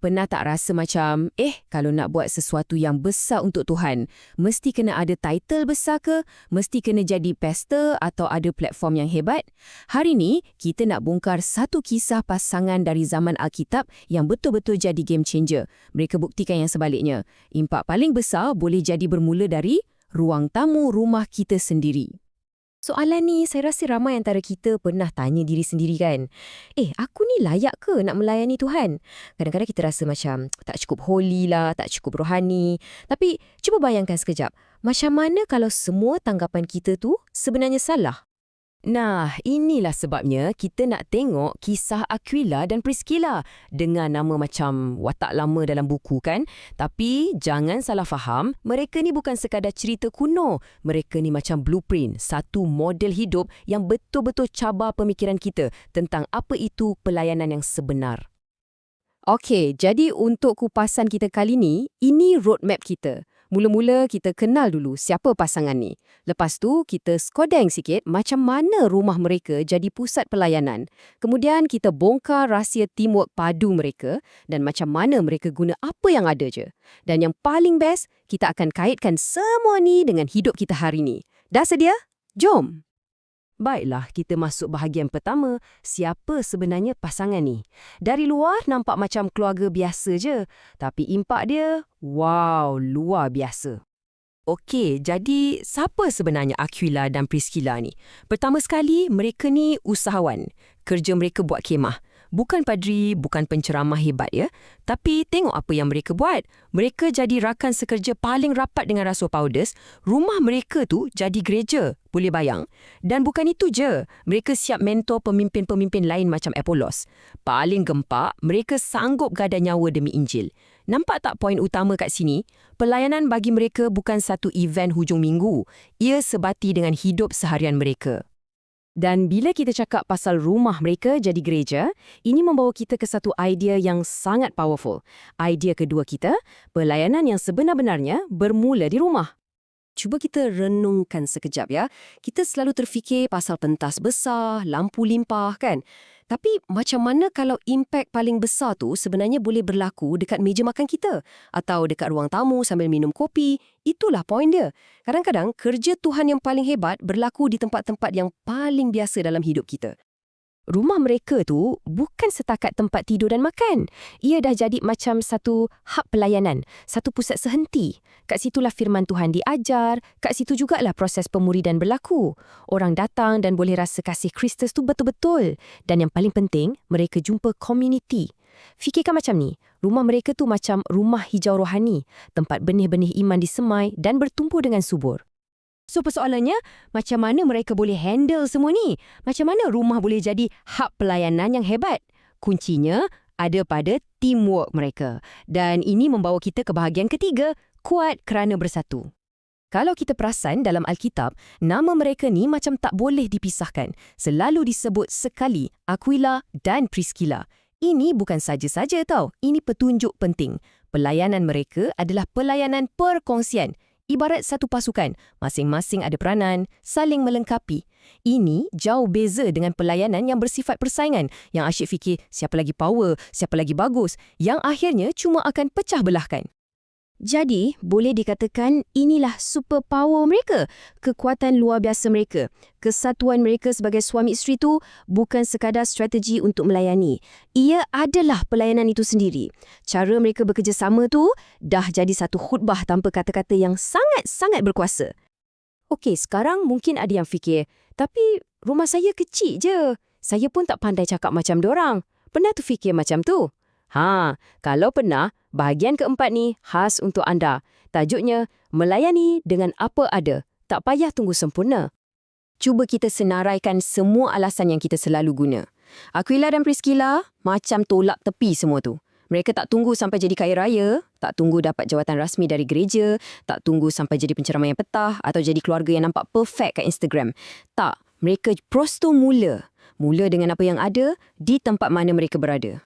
Pernah tak rasa macam, kalau nak buat sesuatu yang besar untuk Tuhan, mesti kena ada title besar ke? Mesti kena jadi pastor atau ada platform yang hebat? Hari ni, kita nak bongkar satu kisah pasangan dari zaman Alkitab yang betul-betul jadi game changer. Mereka buktikan yang sebaliknya. Impak paling besar boleh jadi bermula dari ruang tamu rumah kita sendiri. Soalan ni saya rasa ramai antara kita pernah tanya diri sendiri kan. Aku ni layak ke nak melayani Tuhan? Kadang-kadang kita rasa macam tak cukup holy lah, tak cukup rohani. Tapi cuba bayangkan sekejap, macam mana kalau semua tanggapan kita tu sebenarnya salah? Nah, inilah sebabnya kita nak tengok kisah Aquila dan Priscilla dengan nama macam watak lama dalam buku kan. Tapi jangan salah faham, mereka ni bukan sekadar cerita kuno. Mereka ni macam blueprint, satu model hidup yang betul-betul cabar pemikiran kita tentang apa itu pelayanan yang sebenar. Okey, jadi untuk kupasan kita kali ni, ini roadmap kita. Mula-mula kita kenal dulu siapa pasangan ni. Lepas tu kita skodeng sikit macam mana rumah mereka jadi pusat pelayanan. Kemudian kita bongkar rahsia teamwork padu mereka dan macam mana mereka guna apa yang ada je. Dan yang paling best, kita akan kaitkan semua ni dengan hidup kita hari ni. Dah sedia? Jom! Baiklah, kita masuk bahagian pertama, siapa sebenarnya pasangan ni. Dari luar nampak macam keluarga biasa je, tapi impak dia, wow, luar biasa. Okey, jadi siapa sebenarnya Aquila dan Priscilla ni? Pertama sekali, mereka ni usahawan. Kerja mereka buat kemah. Bukan padri, bukan penceramah hebat ya. Tapi tengok apa yang mereka buat. Mereka jadi rakan sekerja paling rapat dengan Rasul Paulus. Rumah mereka tu jadi gereja. Boleh bayang? Dan bukan itu je. Mereka siap mentor pemimpin-pemimpin lain macam Apollos. Paling gempak, mereka sanggup gada nyawa demi Injil. Nampak tak poin utama kat sini? Pelayanan bagi mereka bukan satu event hujung minggu. Ia sebati dengan hidup seharian mereka. Dan bila kita cakap pasal rumah mereka jadi gereja, ini membawa kita ke satu idea yang sangat powerful. Idea kedua kita, pelayanan yang sebenar-benarnya bermula di rumah. Cuba kita renungkan sekejap ya. Kita selalu terfikir pasal pentas besar, lampu limpah kan? Tapi macam mana kalau impak paling besar tu sebenarnya boleh berlaku dekat meja makan kita? Atau dekat ruang tamu sambil minum kopi? Itulah poin dia. Kadang-kadang kerja Tuhan yang paling hebat berlaku di tempat-tempat yang paling biasa dalam hidup kita. Rumah mereka tu bukan setakat tempat tidur dan makan. Ia dah jadi macam satu hub pelayanan, satu pusat sehenti. Kat situlah firman Tuhan diajar, kat situ jugalah proses pemuridan berlaku. Orang datang dan boleh rasa kasih Kristus tu betul-betul. Dan yang paling penting, mereka jumpa community. Fikirkan macam ni, rumah mereka tu macam rumah hijau rohani, tempat benih-benih iman disemai dan bertumbuh dengan subur. So persoalannya, macam mana mereka boleh handle semua ni? Macam mana rumah boleh jadi hub pelayanan yang hebat? Kuncinya ada pada teamwork mereka. Dan ini membawa kita ke bahagian ketiga, kuat kerana bersatu. Kalau kita perasan dalam Alkitab, nama mereka ni macam tak boleh dipisahkan. Selalu disebut sekali Aquila dan Priscilla. Ini bukan saja-saja tau, ini petunjuk penting. Pelayanan mereka adalah pelayanan perkongsian. Ibarat satu pasukan, masing-masing ada peranan, saling melengkapi. Ini jauh beza dengan pelayanan yang bersifat persaingan, yang asyik fikir siapa lagi power, siapa lagi bagus, yang akhirnya cuma akan pecah belahkan. Jadi, boleh dikatakan inilah superpower mereka, kekuatan luar biasa mereka. Kesatuan mereka sebagai suami isteri tu bukan sekadar strategi untuk melayani. Ia adalah pelayanan itu sendiri. Cara mereka bekerjasama tu dah jadi satu khutbah tanpa kata-kata yang sangat-sangat berkuasa. Okey, sekarang mungkin ada yang fikir, tapi rumah saya kecil je. Saya pun tak pandai cakap macam dorang. Pernah tu fikir macam tu? Kalau pernah, bahagian keempat ni khas untuk anda. Tajuknya, melayani dengan apa ada. Tak payah tunggu sempurna. Cuba kita senaraikan semua alasan yang kita selalu guna. Aquila dan Priscilla macam tolak tepi semua tu. Mereka tak tunggu sampai jadi kaya raya, tak tunggu dapat jawatan rasmi dari gereja, tak tunggu sampai jadi penceramah yang petah atau jadi keluarga yang nampak perfect kat Instagram. Tak, mereka prosto mula. Mula dengan apa yang ada di tempat mana mereka berada.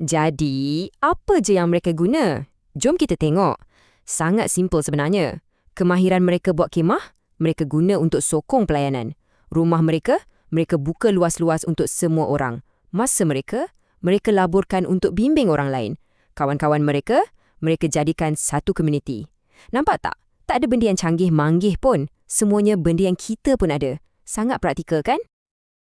Jadi, apa je yang mereka guna? Jom kita tengok. Sangat simple sebenarnya. Kemahiran mereka buat kemah, mereka guna untuk sokong pelayanan. Rumah mereka buka luas-luas untuk semua orang. Masa mereka laburkan untuk bimbing orang lain. Kawan-kawan mereka jadikan satu komuniti. Nampak tak? Tak ada benda yang canggih-manggih pun. Semuanya benda yang kita pun ada. Sangat praktikal kan?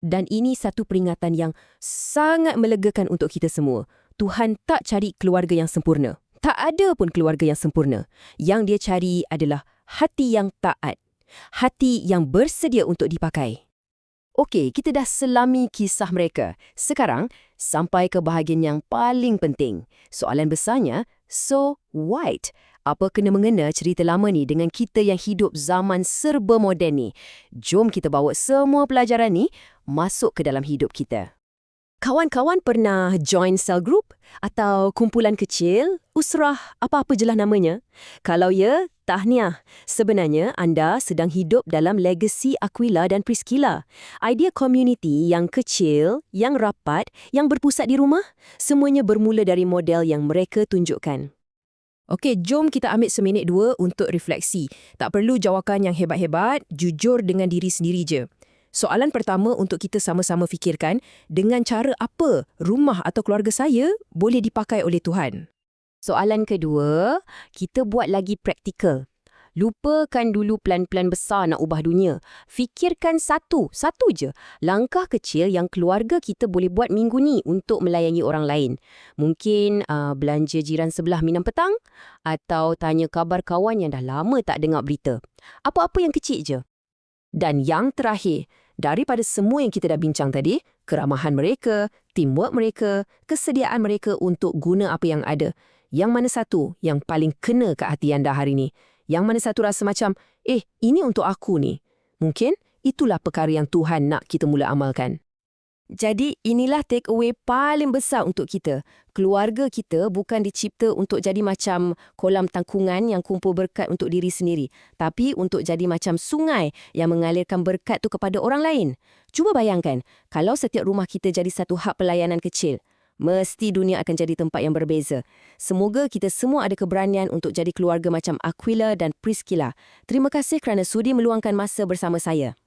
Dan ini satu peringatan yang sangat melegakan untuk kita semua. Tuhan tak cari keluarga yang sempurna. Tak ada pun keluarga yang sempurna. Yang dia cari adalah hati yang taat. Hati yang bersedia untuk dipakai. Okey, kita dah selami kisah mereka. Sekarang, sampai ke bahagian yang paling penting. Soalan besarnya, so what? Apa kena-mengena cerita lama ni dengan kita yang hidup zaman serba moden ni? Jom kita bawa semua pelajaran ni masuk ke dalam hidup kita. Kawan-kawan pernah join cell group atau kumpulan kecil, usrah, apa-apa jelah namanya? Kalau ya, tahniah. Sebenarnya anda sedang hidup dalam legasi Aquila dan Priscilla. Idea community yang kecil, yang rapat, yang berpusat di rumah, semuanya bermula dari model yang mereka tunjukkan. Okey, jom kita ambil seminit dua untuk refleksi. Tak perlu jawapan yang hebat-hebat, jujur dengan diri sendiri je. Soalan pertama untuk kita sama-sama fikirkan, dengan cara apa rumah atau keluarga saya boleh dipakai oleh Tuhan? Soalan kedua, kita buat lagi praktikal. Lupakan dulu plan-plan besar nak ubah dunia. Fikirkan satu je. Langkah kecil yang keluarga kita boleh buat minggu ni untuk melayani orang lain. Mungkin belanja jiran sebelah minum petang atau tanya khabar kawan yang dah lama tak dengar berita. Apa-apa yang kecil je. Dan yang terakhir, daripada semua yang kita dah bincang tadi, keramahan mereka, teamwork mereka, kesediaan mereka untuk guna apa yang ada. Yang mana satu yang paling kena ke hati anda hari ni? Yang mana satu rasa macam, ini untuk aku ni? Mungkin itulah perkara yang Tuhan nak kita mula amalkan. Jadi inilah take away paling besar untuk kita. Keluarga kita bukan dicipta untuk jadi macam kolam tangkungan yang kumpul berkat untuk diri sendiri, tapi untuk jadi macam sungai yang mengalirkan berkat tu kepada orang lain. Cuba bayangkan, kalau setiap rumah kita jadi satu hub pelayanan kecil, mesti dunia akan jadi tempat yang berbeza. Semoga kita semua ada keberanian untuk jadi keluarga macam Aquila dan Priscilla. Terima kasih kerana sudi meluangkan masa bersama saya.